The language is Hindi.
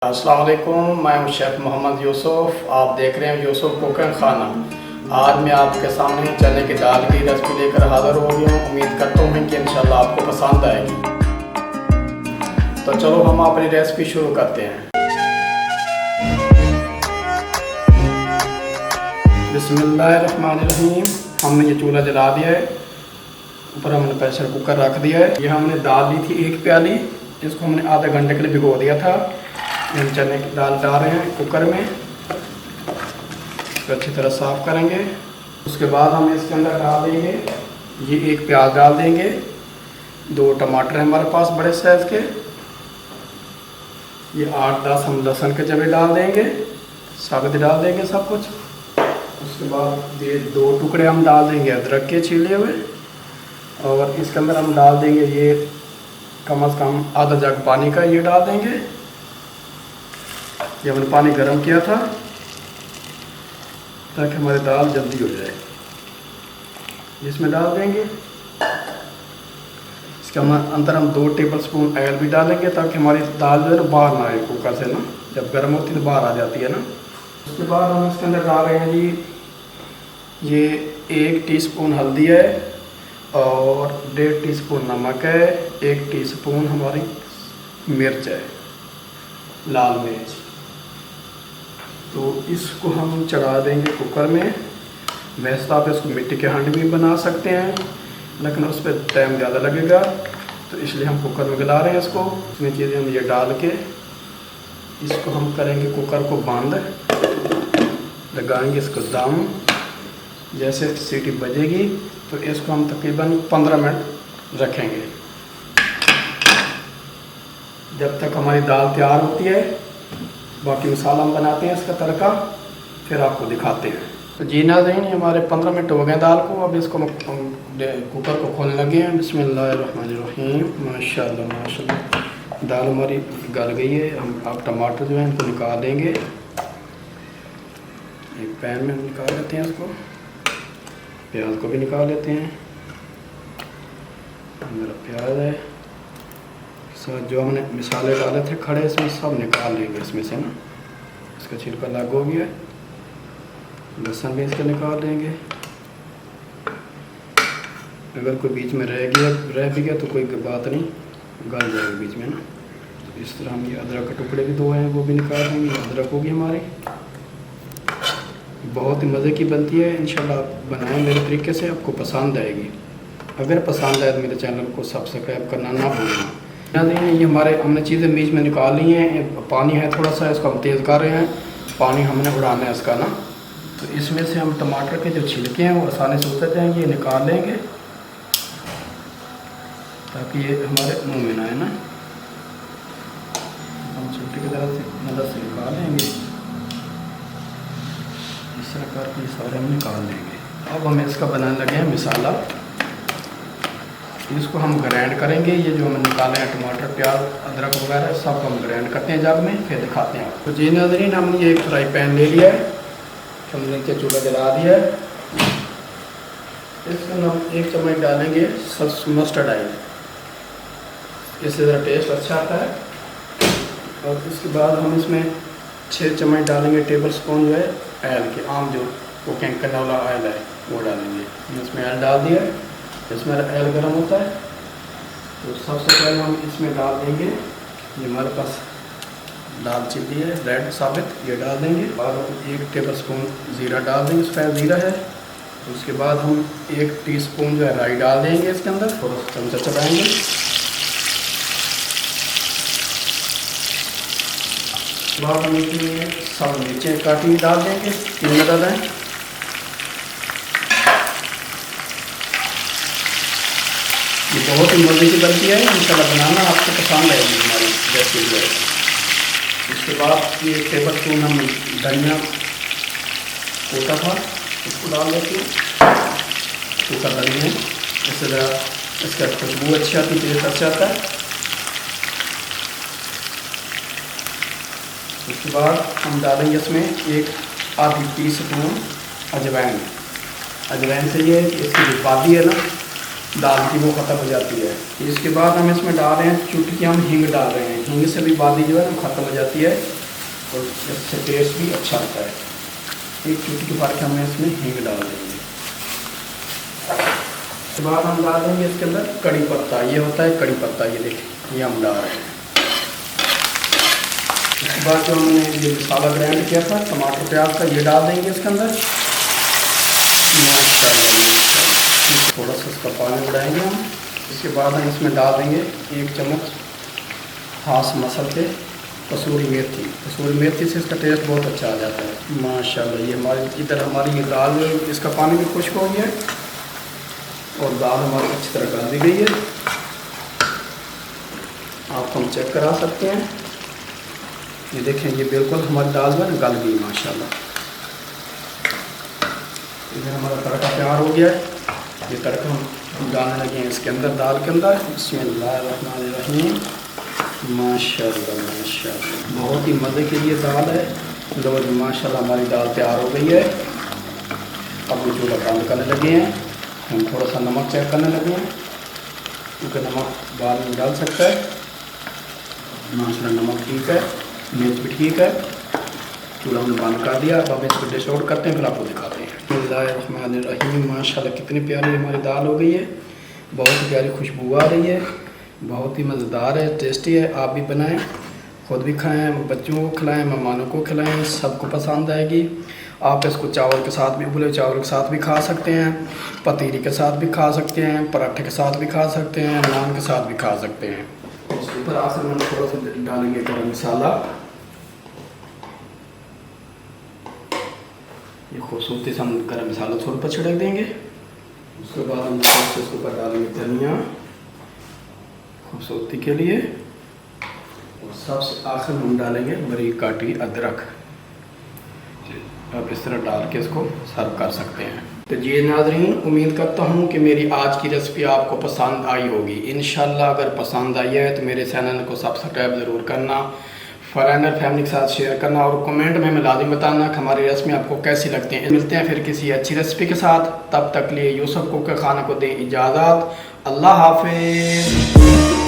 अस्सलाम वालेकुम, मैं हूं शेफ़ मोहम्मद यूसुफ। आप देख रहे हैं यूसुफ कुकिंग खाना। आज मैं आपके सामने चने की दाल की रेसिपी लेकर हाज़िर हो गया हूँ। उम्मीद करता हूँ कि इंशाल्लाह आपको पसंद आएगी। तो चलो हम अपनी रेसिपी शुरू करते हैं। बिस्मिल्लाहिर्रहमानिर्रहीम। हमने ये चूल्हा जला दिया है, ऊपर हमने प्रेशर कुकर रख दिया है। ये हमने दाल ली थी 1 प्याली, इसको हमने आधे घंटे के लिए भिगो दिया था। हम चने की दाल डाल रहे हैं कुकर में, तो अच्छी तरह साफ़ करेंगे। उसके बाद हम इसके अंदर डाल देंगे ये 1 प्याज डाल देंगे, 2 टमाटर हैं हमारे पास बड़े साइज़ के, ये 8-10 हम लहसुन के जवे डाल देंगे, साबित डाल देंगे सब कुछ। उसके बाद ये 2 टुकड़े हम डाल देंगे अदरक के छीले हुए, और इसके अंदर हम डाल देंगे ये कम से कम आधा जग पानी का ये डाल देंगे। ये हमने पानी गर्म किया था ताकि हमारी दाल जल्दी हो जाए। इसमें डाल देंगे। इसके अंदर हम 2 टेबलस्पून ऑयल भी डालेंगे ताकि हमारी दाल जो है ना बाहर ना आए कुकर से, ना जब गर्म होती है तो बाहर आ जाती है ना। उसके बाद हम इसके अंदर डाल रहे हैं जी ये 1 टीस्पून हल्दी है, और 1.5 टीस्पून नमक है, 1 टीस्पून हमारी मिर्च है, लाल मिर्च। तो इसको हम चढ़ा देंगे कुकर में। वैसे तो आप इसको मिट्टी के हांडी भी बना सकते हैं, लेकिन उस पर टाइम ज़्यादा लगेगा, तो इसलिए हम कुकर में गला रहे हैं इसको। इसमें चीज़ें हम ये डाल के इसको हम करेंगे कुकर को बंद, लगाएंगे इसको दम। जैसे सीटी बजेगी तो इसको हम तकरीबन 15 मिनट रखेंगे, जब तक हमारी दाल तैयार होती है। बाकी मसाला हम बनाते हैं इसका तड़का, फिर आपको दिखाते हैं। तो जी नाज़रीन, हमारे 15 मिनट हो गए दाल को। अब इसको कुकर को खोलने लगे हैं। बिस्मिल्लाहिर्रहमानिर्रहीम। माशाल्लाह माशाल्लाह, दाल हमारी गल गई है। हम अब टमाटर जो है इनको निकाल देंगे, एक पैन में हम निकाल लेते हैं इसको। प्याज को भी निकाल लेते हैं। मेरा प्याज है, साथ जो हमने मसाले डाले थे खड़े, इसमें सब निकाल लेंगे इसमें से ना। इसका छिलका अलग हो गया। लहसुन भी इसका निकाल देंगे। अगर कोई बीच में रह भी गया तो कोई बात नहीं, गल जाएगा बीच में ना। तो इस तरह हम ये अदरक के टुकड़े भी 2 हैं, वो भी निकाल देंगे। अदरक होगी हमारी, बहुत ही मज़े की बनती है। इंशाल्लाह आप बनाएं मेरे तरीके से, आपको पसंद आएगी। अगर पसंद आए तो मेरे चैनल को सब्सक्राइब करना ना भूलना। ये हमने चीज़ें बीच में निकाल ली हैं। पानी है थोड़ा सा, इसको हम तेज़ कर रहे हैं। पानी हमने उड़ाना है इसका ना। तो इसमें से हम टमाटर के जो छिलके हैं वो आसानी से उतर जाएंगे, निकाल लेंगे ताकि ये हमारे मुंह में ना आए ना। हम छिलके की मदद से निकाल लेंगे, इस तरह करके सारे हम निकाल लेंगे। अब हम इसका बनाने लगे हैं मसाला। इसको हम ग्राइंड करेंगे। ये जो हमने निकाले हैं टमाटर, प्याज, अदरक वगैरह सब हम ग्राइंड करते हैं जग में, फिर दिखाते हैं। तो जी नाज़रीन, हमने ये एक फ्राई पैन ले लिया है, हमने नीचे चूल्हा जला दिया है। इसमें हम 1 चम्मच डालेंगे मस्टर्ड ऑयल, इससे ज़रा टेस्ट अच्छा आता है। और इसके बाद हम इसमें 6 चम्मच डालेंगे टेबल स्पून जो है ऑयल के, आम जो कुकिंग करने वाला ऑयल है वो डालेंगे। इसमें ऑयल डाल दिया, इसमें ऑयल गर्म होता है। तो सबसे पहले हम इसमें डाल देंगे ये हमारे पास दाल चिल्ली है रेड साबित, ये डाल देंगे। और 1 टेबल स्पून ज़ीरा डाल देंगे, सफ़ेद ज़ीरा है। तो उसके बाद हम 1 टीस्पून जो है राई डाल देंगे इसके अंदर, थोड़ा सा चमचा चलाएँगे। बाद हम इसमें सब मिर्चें काटी डाल देंगे, 3 अदद हैं। ये बहुत ही मज़े की बनती है, इंशाल्लाह बनाना आपको पसंद आएगी हमारी रेसिपी जो है। इसके बाद ये 1 टेबल स्पून हम धनिया कोटा था इसको डाल देते हैं, सूखा धनिया, इससे ज़रा इसका खुशबू अच्छी आती है, टेस्ट अच्छा आता है। उसके बाद हम डालेंगे इसमें 1 आधी टीस्पून अजवाइन। अजवाइन से ये है कि इसकी जो बादी है ना दाल की वो ख़त्म हो जाती है। इसके बाद हम इसमें डाल रहे हैं चुटकी, हम हींग डाल रहे हैं। हींग से भी बादी जो है ना ख़त्म हो जाती है और इससे टेस्ट भी अच्छा आता है। एक चुटकी भर के हमें इसमें हींग डाल देंगे। उसके बाद हम डाल देंगे इसके अंदर कड़ी पत्ता। ये होता है कड़ी पत्ता, ये देखिए ये हम डाल रहे हैं। उसके बाद जो हमने ये मसाला ग्राइंड किया था टमाटर प्याज का, ये डाल देंगे इसके अंदर। थोड़ा सा इसका पानी बढ़ाएंगे हम। इसके बाद हम इसमें डाल देंगे 1 चम्मच हाथ मसल के कसूरी मेथी। कसूरी मेथी से इसका टेस्ट बहुत अच्छा आ जाता है माशाल्लाह। ये हमारी ये दाल, इसका पानी भी खुश्क हो गया है और दाल हमारी अच्छी तरह गल दी गई है। आप हम चेक करा सकते हैं, ये देखें ये बिल्कुल हमारी दाल में गल गई माशाल्लाह। इधर हमारा तड़का तैयार हो गया है। ये तड़का हम डालने लगे हैं इसके अंदर, दाल के अंदर। बिस्मिल्लाहिर्रहमानिर्रहीम। माशाल्लाह माशाल्लाह, बहुत ही मज़े की ये दाल है। लो जी माशाल्लाह हमारी दाल तैयार हो गई है। अब हम चूल्हा बंद करने लगे हैं। हम थोड़ा सा नमक चेक करने लगे हैं क्योंकि नमक बाद में डाल सकता है। माशाल्लाह नमक ठीक है, मिर्च भी ठीक है। चूल्हा हमने बंद कर दिया। अब हम इसको डिश आउट करते हैं, फिर आपको दिखाते हैं। बिस्मिल्लाहिर्रहमानिर्रहीम। माशाल्लाह कितनी प्यारी हमारी दाल हो गई है, बहुत ही प्यारी खुशबू आ रही है, बहुत ही मज़ेदार है, टेस्टी है। आप भी बनाएं, ख़ुद भी खाएं, बच्चों को खिलाएं, मेहमानों को खिलाएं, सबको पसंद आएगी। आप इसको चावल के साथ भी, उबले चावल के साथ भी खा सकते हैं, पतीली के साथ भी खा सकते हैं, पराठे के साथ भी खा सकते हैं, नान के साथ भी खा सकते हैं। उसके ऊपर आखिर में थोड़ा सा डालेंगे गरम मसाला। ये खूबसूरती से हम गरम मसाला थोड़ा पर छिड़क देंगे। उसके बाद हम इसके ऊपर डालेंगे धनिया खूबसूरती के लिए, और सबसे आखिर में हम डालेंगे बारीक काटी अदरक। आप इस तरह डाल के इसको सर्व कर सकते हैं। तो ये नाज़रीन, उम्मीद करता हूँ कि मेरी आज की रेसिपी आपको पसंद आई होगी। इंशाल्लाह अगर पसंद आई है तो मेरे चैनल को सब्सक्राइब ज़रूर करना, फॉरेनर फैमिली के साथ शेयर करना और कमेंट में लाजिम बताना कि हमारी रेसिपी आपको कैसी लगती है। मिलते हैं फिर किसी अच्छी रेसिपी के साथ, तब तक लिए यूसुफ कुक के खाना को दें इजाज़त। अल्लाह हाफिज़।